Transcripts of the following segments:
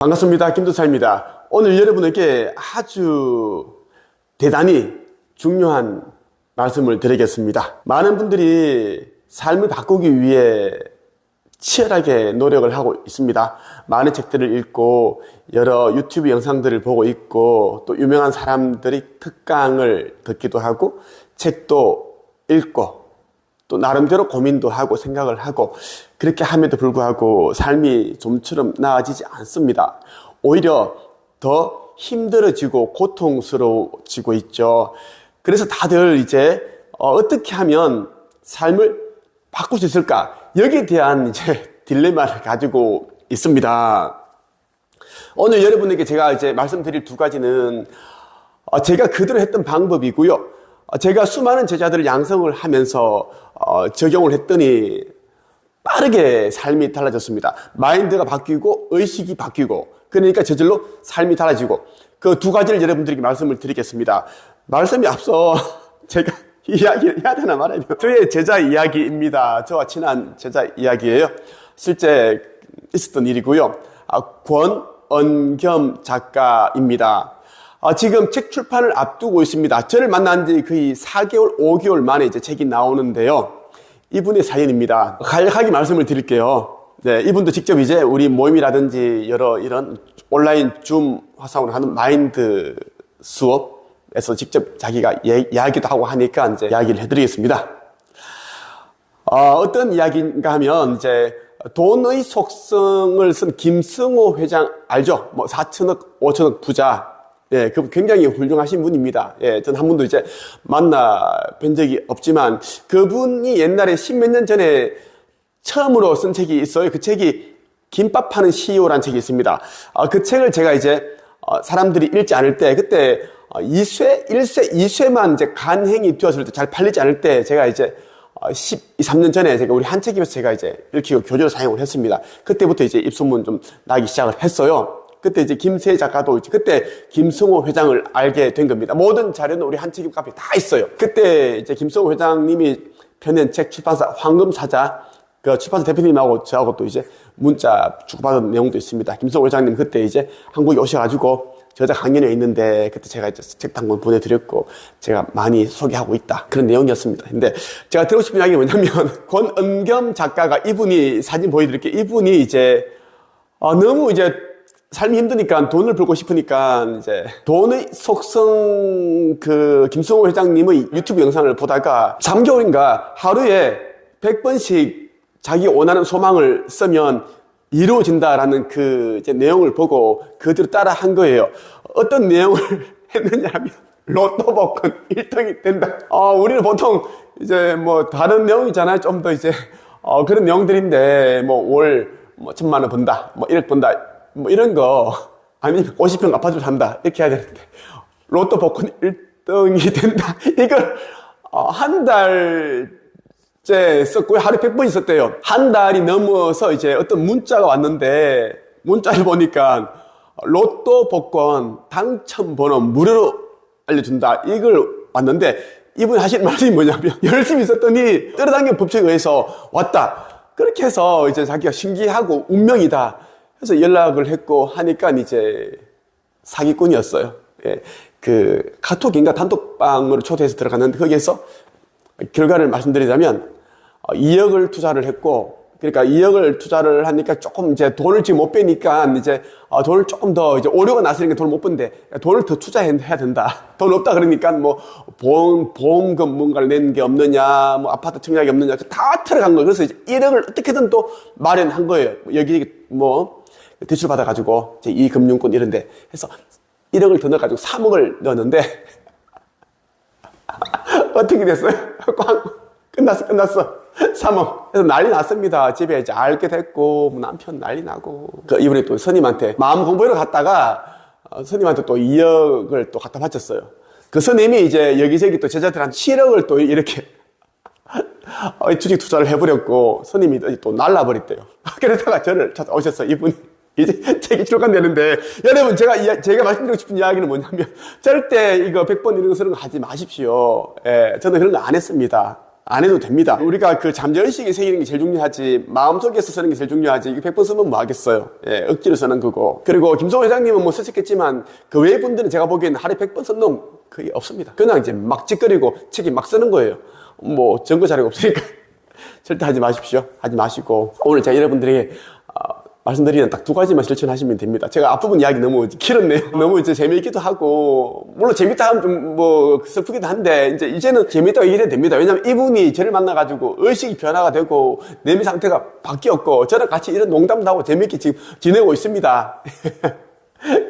반갑습니다. 김도사입니다. 오늘 여러분에게 아주 대단히 중요한 말씀을 드리겠습니다. 많은 분들이 삶을 바꾸기 위해 치열하게 노력을 하고 있습니다. 많은 책들을 읽고 여러 유튜브 영상들을 보고 있고 또 유명한 사람들이 특강을 듣기도 하고 책도 읽고 또 나름대로 고민도 하고 생각을 하고 그렇게 함에도 불구하고 삶이 좀처럼 나아지지 않습니다. 오히려 더 힘들어지고 고통스러워지고 있죠. 그래서 다들 이제 어떻게 하면 삶을 바꿀 수 있을까? 여기에 대한 이제 딜레마를 가지고 있습니다. 오늘 여러분에게 제가 이제 말씀드릴 두 가지는 제가 그대로 했던 방법이고요. 제가 수많은 제자들을 양성을 하면서 적용을 했더니 빠르게 삶이 달라졌습니다. 마인드가 바뀌고 의식이 바뀌고 그러니까 저절로 삶이 달라지고 그 두 가지를 여러분들에게 말씀을 드리겠습니다. 말씀이 앞서 제가 이야기를 해야 되나 말아야 돼요. 저의 제자 이야기입니다. 저와 친한 제자 이야기예요. 실제 있었던 일이고요. 권은겸 작가입니다. 지금 책 출판을 앞두고 있습니다. 저를 만난 지 거의 4개월, 5개월 만에 이제 책이 나오는데요. 이분의 사연입니다. 간략하게 말씀을 드릴게요. 네, 이분도 직접 이제 우리 모임이라든지 여러 이런 온라인 줌 화상으로 하는 마인드 수업에서 직접 자기가 이야기도 하고 하니까 이제 이야기를 해드리겠습니다. 어떤 이야기인가 하면 이제 돈의 속성을 쓴 김승호 회장 알죠? 뭐 4천억, 5천억 부자. 예, 그 굉장히 훌륭하신 분입니다. 예, 전 한 번도 이제 만나 뵌 적이 없지만 그분이 옛날에 10몇 년 전에 처음으로 쓴 책이 있어요. 그 책이 김밥 파는 CEO라는 책이 있습니다. 그 책을 제가 이제 사람들이 읽지 않을 때 그때 2쇄, 1쇄, 2쇄만 이제 간행이 되었을 때 잘 팔리지 않을 때 제가 이제 13년 전에 제가 우리 한책입에서 제가 이제 읽히고 교재로 사용을 했습니다. 그때부터 이제 입소문 좀 나기 시작을 했어요. 그때 이제 김세 작가도 이제 그때 김승호 회장을 알게 된 겁니다. 모든 자료는 우리 한책입 카페에 다 있어요. 그때 이제 김승호 회장님이 펴낸 책 출판사 황금사자 그 출판사 대표님하고 저하고 또 이제 문자 주고받은 내용도 있습니다. 김승호 회장님 그때 이제 한국에 오셔가지고 저자 강연에 있는데 그때 제가 이제 책 한 권 보내드렸고 제가 많이 소개하고 있다 그런 내용이었습니다. 근데 제가 드리고 싶은 이야기가 뭐냐면 권은겸 작가가 이분이 사진 보여드릴게요. 이분이 이제 너무 이제 삶이 힘드니까 돈을 벌고 싶으니까 이제 돈의 속성 그 김승호 회장님의 유튜브 영상을 보다가 3개월인가 하루에 100번씩 자기 원하는 소망을 쓰면 이루어진다라는 그 이제 내용을 보고 그대로 따라 한 거예요. 어떤 내용을 했느냐면 로또 복권 1등이 된다. 우리는 보통 이제 뭐 다른 내용이잖아요. 좀 더 이제 그런 내용들인데 뭐 월 뭐 1,000만 원 번다, 뭐 1억 번다, 뭐 이런 거 아니면 50평 아파트를 산다 이렇게 해야 되는데 로또 복권 1등이 된다. 이걸 한 달째 썼고요. 하루에 100번 있었대요. 한 달이 넘어서 이제 어떤 문자가 왔는데 문자를 보니까 로또 복권 당첨 번호 무료로 알려준다. 이걸 왔는데 이분이 하시는 말이 뭐냐면 열심히 썼더니 끌어당긴 법칙에 의해서 왔다. 그렇게 해서 이제 자기가 신기하고 운명이다. 그래서 연락을 했고 하니까 이제 사기꾼이었어요. 예, 그 카톡인가 단톡방으로 초대해서 들어갔는데 거기에서 결과를 말씀드리자면 2억을 투자를 했고 그러니까 2억을 투자를 하니까 조금 이제 돈을 지금 못 빼니까 이제 돈을 조금 더 이제 오류가 났으니까 돈을 못 번데 돈을 더 투자해야 된다. 돈 없다 그러니까 뭐 보험금 뭔가를 낸 게 없느냐, 뭐 아파트 청약이 없느냐 다 들어간 거예요. 그래서 이제 1억을 어떻게든 또 마련한 거예요. 여기 뭐 대출 받아가지고 이 금융권 이런데 해서 1억을 더 넣어가지고 3억을 넣었는데 어떻게 됐어요? 끝났어. 3억. 그래서 난리 났습니다. 집에 이제 알게 됐고, 남편 난리 나고. 이번에 또 스님한테 마음 공부하러 갔다가, 스님한테 또 2억을 또 갖다 바쳤어요. 그 스님이 이제 여기저기 또 제자들한테 7억을 또 이렇게 주식 투자를 해버렸고, 스님이 또 날라버렸대요. 그러다가 저를 찾아오셨어요. 이분이. 이제 책이 출간되는데, 여러분, 제가 말씀드리고 싶은 이야기는 뭐냐면, 절대 이거 100번 이런 거 쓰는 거 하지 마십시오. 예, 저는 그런 거 안 했습니다. 안 해도 됩니다. 우리가 그 잠재의식에 새기는 게 제일 중요하지, 마음속에서 쓰는 게 제일 중요하지, 이거 100번 쓰면 뭐 하겠어요. 예, 억지로 쓰는 거고. 그리고 김성호 회장님은 뭐 쓰셨겠지만, 그 외 분들은 제가 보기에는 하루에 100번 쓴 놈 거의 없습니다. 그냥 이제 막 찌꺼리고 책이 막 쓰는 거예요. 뭐 증거 자료가 없으니까. 절대 하지 마십시오. 하지 마시고. 오늘 제가 여러분들에게 말씀드리는 딱 두 가지만 실천하시면 됩니다. 제가 앞부분 이야기 너무 길었네요. 너무 이제 재미있기도 하고, 물론 재밌다 하면 좀 뭐 슬프기도 한데, 이제는 재밌다고 얘기해도 됩니다. 왜냐면 이분이 저를 만나가지고 의식이 변화가 되고, 내면 상태가 바뀌었고, 저랑 같이 이런 농담도 하고 재미있게 지금 지내고 있습니다.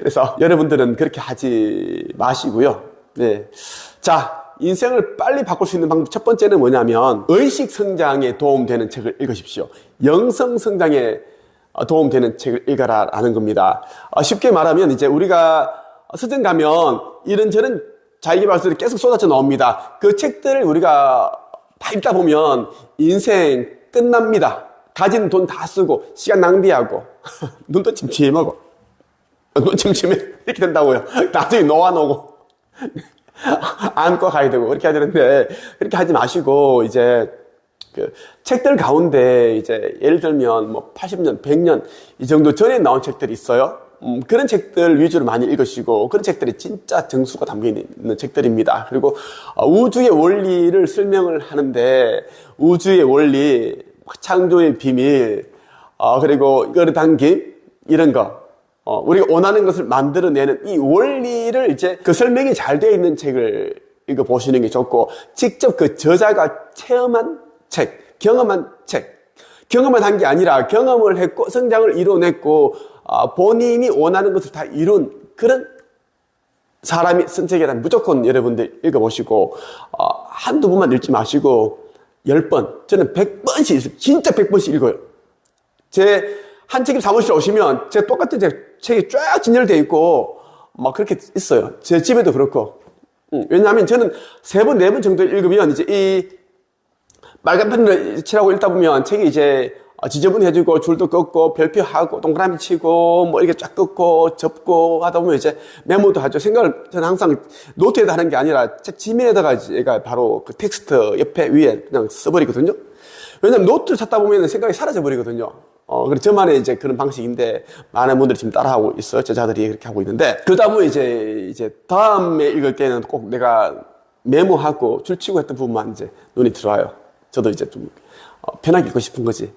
그래서 여러분들은 그렇게 하지 마시고요. 네. 자, 인생을 빨리 바꿀 수 있는 방법 첫 번째는 뭐냐면, 의식 성장에 도움되는 책을 읽으십시오. 영성 성장에 도움되는 책을 읽어라라는 겁니다. 쉽게 말하면 이제 우리가 서점 가면 이런저런 자기계발서들이 계속 쏟아져 나옵니다. 그 책들을 우리가 다 읽다 보면 인생 끝납니다. 가진 돈 다 쓰고 시간 낭비하고 눈도 침침하고 눈 침침해 이렇게 된다고요. 나중에 노안 오고 안과 가야 되고 그렇게 해야 되는데 그렇게 하지 마시고 이제 그 책들 가운데 이제 예를 들면 뭐 80년, 100년 이 정도 전에 나온 책들이 있어요. 그런 책들 위주로 많이 읽으시고 그런 책들이 진짜 정수가 담겨 있는 책들입니다. 그리고 우주의 원리를 설명을 하는데 우주의 원리, 창조의 비밀, 그리고 끌어당김 이런 거 우리가 원하는 것을 만들어내는 이 원리를 이제 그 설명이 잘 되어 있는 책을 읽어보시는 게 좋고 직접 그 저자가 체험한 책, 경험한 책. 경험만 한 게 아니라 경험을 했고 성장을 이뤄냈고 본인이 원하는 것을 다 이룬 그런 사람이 쓴 책이라면 무조건 여러분들 읽어보시고 한두 번만 읽지 마시고 10번, 저는 100번씩 읽어요. 진짜 100번씩 읽어요. 제 한 책임 사무실 오시면 제 똑같은 책이 쫙 진열되어 있고 막 그렇게 있어요. 제 집에도 그렇고. 왜냐하면 저는 3번, 4번 정도 읽으면 이제 이 빨간 펜으로 칠하고 읽다 보면 책이 이제 지저분해지고 줄도 긋고 별표하고 동그라미 치고 뭐 이렇게 쫙 긋고 접고 하다 보면 이제 메모도 하죠. 생각을 저는 항상 노트에다 하는 게 아니라 책 지면에다가 제가 바로 그 텍스트 옆에 위에 그냥 써버리거든요. 왜냐면 노트를 찾다 보면 생각이 사라져 버리거든요. 그래서 저만의 이제 그런 방식인데 많은 분들이 지금 따라하고 있어요. 제자들이 그렇게 하고 있는데 그러다 보면 이제 다음에 읽을 때는 꼭 내가 메모하고 줄치고 했던 부분만 이제 눈이 들어와요. 저도 이제 좀 편하게 읽고 싶은 거지.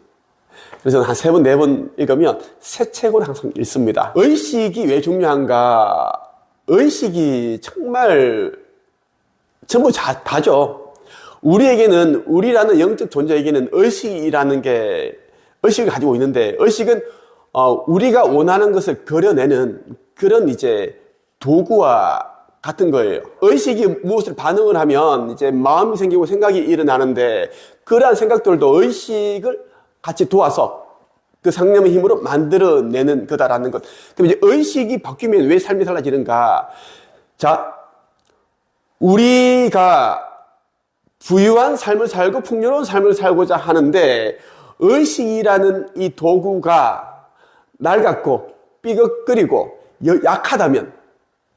그래서 한 3번, 4번 읽으면 새 책으로 항상 읽습니다. 의식이 왜 중요한가? 의식이 정말 전부 다죠. 우리에게는, 우리라는 영적 존재에게는 의식이라는 게, 의식을 가지고 있는데, 의식은, 우리가 원하는 것을 그려내는 그런 이제 도구와 같은 거예요. 의식이 무엇을 반응을 하면 이제 마음이 생기고 생각이 일어나는데 그러한 생각들도 의식을 같이 도와서 그 상념의 힘으로 만들어내는 거다라는 것. 그럼 이제 의식이 바뀌면 왜 삶이 달라지는가? 자, 우리가 부유한 삶을 살고 풍요로운 삶을 살고자 하는데 의식이라는 이 도구가 낡았고 삐걱거리고 약하다면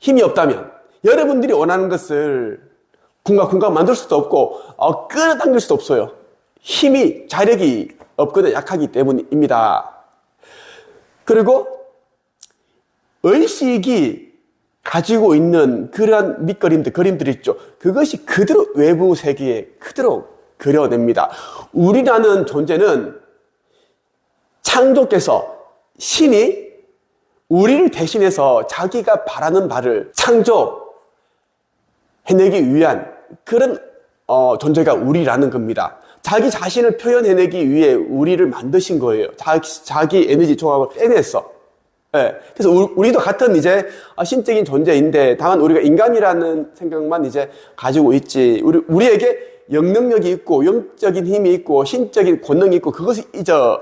힘이 없다면 여러분들이 원하는 것을 쿵각쿵각 만들 수도 없고 끌어당길 수도 없어요. 힘이 자력이 없거나 약하기 때문입니다. 그리고 의식이 가지고 있는 그러한 밑그림들, 그림들이 있죠. 그것이 그대로 외부 세계에 그대로 그려냅니다. 우리라는 존재는 창조께서 신이 우리를 대신해서 자기가 바라는 바를 창조해내기 위한 그런 존재가 우리라는 겁니다. 자기 자신을 표현해내기 위해 우리를 만드신 거예요. 자기 에너지 조각을 빼냈어. 네. 그래서 우리도 같은 이제 신적인 존재인데 다만 우리가 인간이라는 생각만 이제 가지고 있지. 우리에게 영능력이 있고 영적인 힘이 있고 신적인 권능이 있고 그것을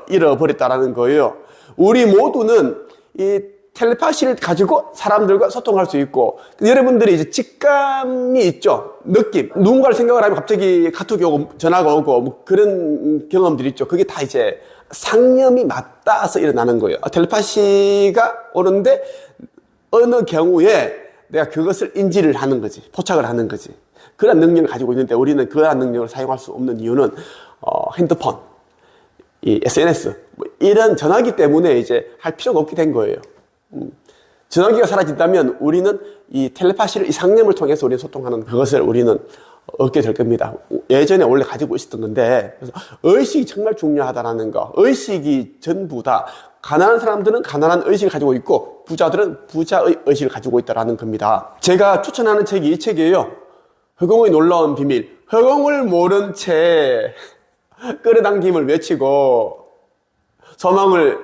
잃어버렸다라는 거예요. 우리 모두는 이 텔레파시를 가지고 사람들과 소통할 수 있고 여러분들이 이제 직감이 있죠. 느낌. 누군가를 생각을 하면 갑자기 카톡이 오고 전화가 오고 뭐 그런 경험들이 있죠. 그게 다 이제 상념이 맞닿아서 일어나는 거예요. 텔레파시가 오는데 어느 경우에 내가 그것을 인지를 하는 거지. 포착을 하는 거지. 그런 능력을 가지고 있는데 우리는 그런 능력을 사용할 수 없는 이유는 핸드폰, 이 SNS 뭐 이런 전화기 때문에 이제 할 필요가 없게 된 거예요. 전화기가 사라진다면 우리는 이 텔레파시를, 이 상념을 통해서 우리는 소통하는 그것을 우리는 얻게 될 겁니다. 예전에 원래 가지고 있었던 건데, 그래서 의식이 정말 중요하다라는 거. 의식이 전부다. 가난한 사람들은 가난한 의식을 가지고 있고 부자들은 부자의 의식을 가지고 있다라는 겁니다. 제가 추천하는 책이 이 책이에요. 허공의 놀라운 비밀. 허공을 모른 채 끌어당김을 외치고 소망을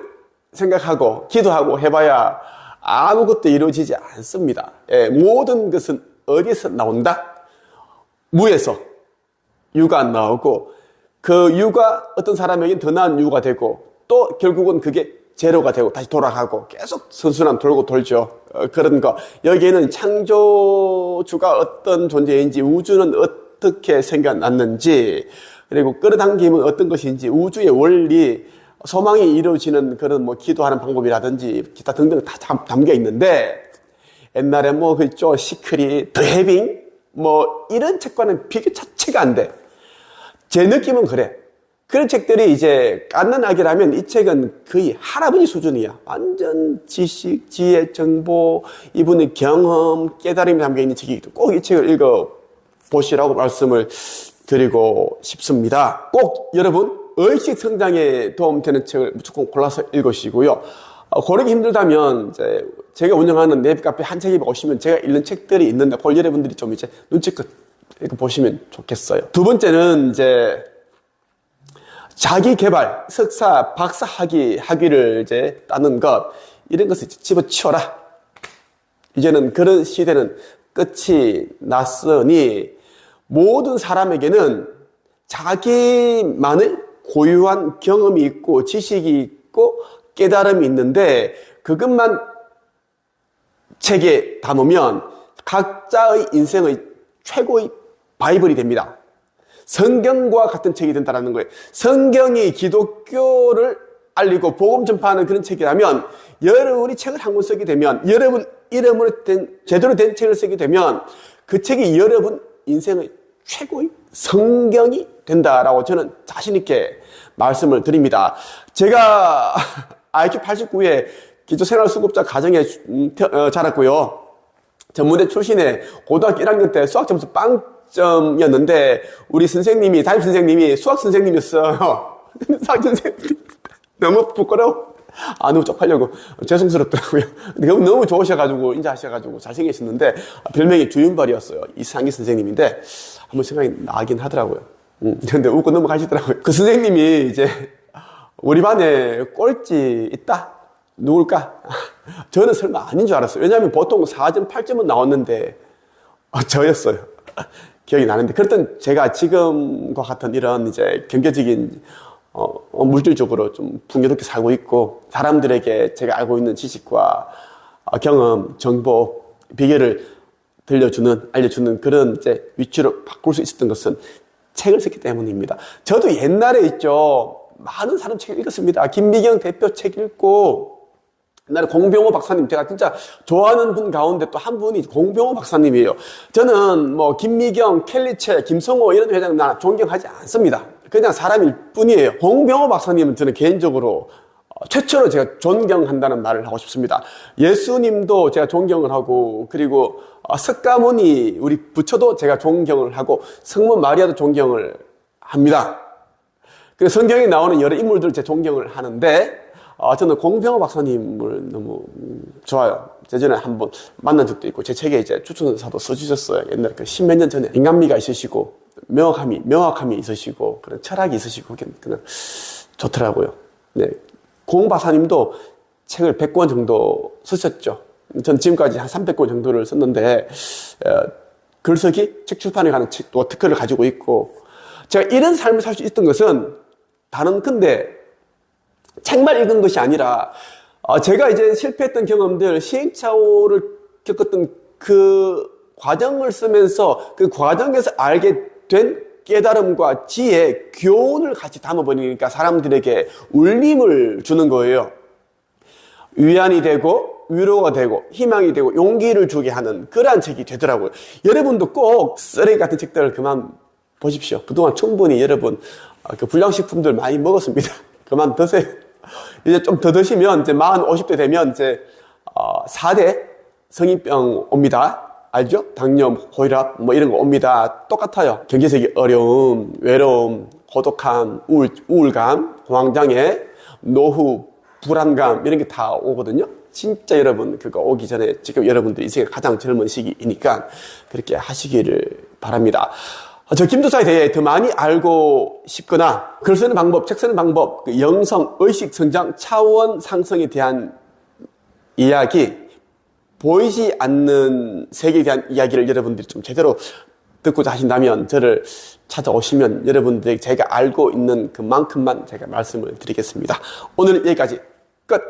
생각하고 기도하고 해봐야 아무것도 이루어지지 않습니다. 예, 모든 것은 어디서 나온다? 무에서 유가 나오고 그 유가 어떤 사람에게는 더 나은 유가 되고 또 결국은 그게 제로가 되고 다시 돌아가고 계속 선순환 돌고 돌죠. 그런 거. 여기에는 창조주가 어떤 존재인지, 우주는 어떻게 생겨났는지, 그리고 끌어당김은 어떤 것인지, 우주의 원리, 소망이 이루어지는 그런 뭐 기도하는 방법이라든지 기타 등등 다 담겨 있는데, 옛날에 뭐 그죠, 시크릿, 더 해빙 뭐 이런 책과는 비교 자체가 안 돼. 제 느낌은 그래. 그런 책들이 이제 깐난아기라면 이 책은 거의 할아버지 수준이야. 완전 지식, 지혜, 정보, 이분의 경험, 깨달음이 담겨있는 책이기 때문에 꼭 이 책을 읽어보시라고 말씀을 드리고 싶습니다. 꼭 여러분 의식 성장에 도움되는 책을 무조건 골라서 읽으시고요. 고르기 힘들다면 이제 제가 운영하는 네이버카페 한책에 오시면 제가 읽는 책들이 있는데 볼 여러분들이 좀 이제 눈치껏 읽어보시면 좋겠어요. 두 번째는 이제 자기 개발, 석사, 박사 학위를 이제 따는 것, 이런 것을 집어치워라. 이제는 그런 시대는 끝이 났으니 모든 사람에게는 자기만의 고유한 경험이 있고 지식이 있고 깨달음이 있는데 그것만 책에 담으면 각자의 인생의 최고의 바이블이 됩니다. 성경과 같은 책이 된다는 거예요. 성경이 기독교를 알리고 복음 전파하는 그런 책이라면 여러분이 책을 한 권 쓰게 되면 여러분 이름으로 된 제대로 된 책을 쓰게 되면 그 책이 여러분 인생의 최고의 성경이 된다라고 저는 자신 있게 말씀을 드립니다. 제가 IQ 89에 기초생활수급자 가정에 자랐고요. 전문대 출신에 고등학교 1학년 때 수학 점수 빵점이었는데 우리 선생님이 담임 선생님이 수학 선생님이었어요. 수학 선생님 너무 부끄러워. 너무 쪽팔려고 죄송스럽더라고요. 너무 좋으셔가지고 인자하셔가지고 잘생기셨는데 별명이 주윤발이었어요. 이상희 선생님인데 한번 생각이 나긴 하더라고요. 근데 웃고 넘어가시더라고요. 그 선생님이 이제 우리 반에 꼴찌 있다? 누굴까? 저는 설마 아닌 줄 알았어요. 왜냐하면 보통 4점, 8점은 나왔는데 저였어요. 기억이 나는데 그랬던 제가 지금과 같은 이런 이제 경제적인 물질적으로 좀 풍요롭게 살고 있고 사람들에게 제가 알고 있는 지식과 경험, 정보, 비결을 알려주는 그런 이제 위치로 바꿀 수 있었던 것은 책을 썼기 때문입니다. 저도 옛날에 있죠. 많은 사람 책 읽었습니다. 김미경 대표 책 읽고 옛날에 공병호 박사님, 제가 진짜 좋아하는 분 가운데 또 한 분이 공병호 박사님이에요. 저는 뭐 김미경, 켈리체, 김성호 이런 회장 나 존경하지 않습니다. 그냥 사람일 뿐이에요. 공병호 박사님은 저는 개인적으로 최초로 제가 존경한다는 말을 하고 싶습니다. 예수님도 제가 존경을 하고 그리고 석가모니 우리 부처도 제가 존경을 하고 성모 마리아도 존경을 합니다. 그래서 성경에 나오는 여러 인물들을 제가 존경을 하는데 저는 공병호 박사님을 너무 좋아요. 예전에 한번 만난 적도 있고 제 책에 이제 추천사도 써주셨어요. 옛날에 그 십몇 년 전에 인간미가 있으시고 명확함이 있으시고 그런 철학이 있으시고 그냥 좋더라고요. 네. 공 박사님도 책을 100권 정도 쓰셨죠. 전 지금까지 한 300권 정도를 썼는데 글쓰기, 책 출판에 관한 책도 특허를 가지고 있고 제가 이런 삶을 살 수 있었던 것은 다른 건데 책만 읽은 것이 아니라 제가 이제 실패했던 경험들, 시행착오를 겪었던 그 과정을 쓰면서 그 과정에서 알게 된 깨달음과 지혜, 교훈을 같이 담아버리니까 사람들에게 울림을 주는 거예요. 위안이 되고 위로가 되고 희망이 되고 용기를 주게 하는 그러한 책이 되더라고요. 여러분도 꼭 쓰레기 같은 책들을 그만 보십시오. 그동안 충분히 여러분 그 불량식품들 많이 먹었습니다. 그만 드세요. 이제 좀 더 드시면 이제 40, 50대 되면 이제 4대 성인병 옵니다. 알죠? 당뇨, 고혈압 뭐 이런 거 옵니다. 똑같아요. 경제적인 어려움, 외로움, 고독함, 우울감, 공황장애, 노후, 불안감 이런 게 다 오거든요. 진짜 여러분 그거 오기 전에 지금 여러분들 인생의 가장 젊은 시기이니까 그렇게 하시기를 바랍니다. 저 김도사에 대해 더 많이 알고 싶거나 글 쓰는 방법, 책 쓰는 방법, 그 영성, 의식, 성장, 차원 상승에 대한 이야기, 보이지 않는 세계에 대한 이야기를 여러분들이 좀 제대로 듣고자 하신다면 저를 찾아오시면 여러분들에게 제가 알고 있는 그만큼만 제가 말씀을 드리겠습니다. 오늘 여기까지 끝!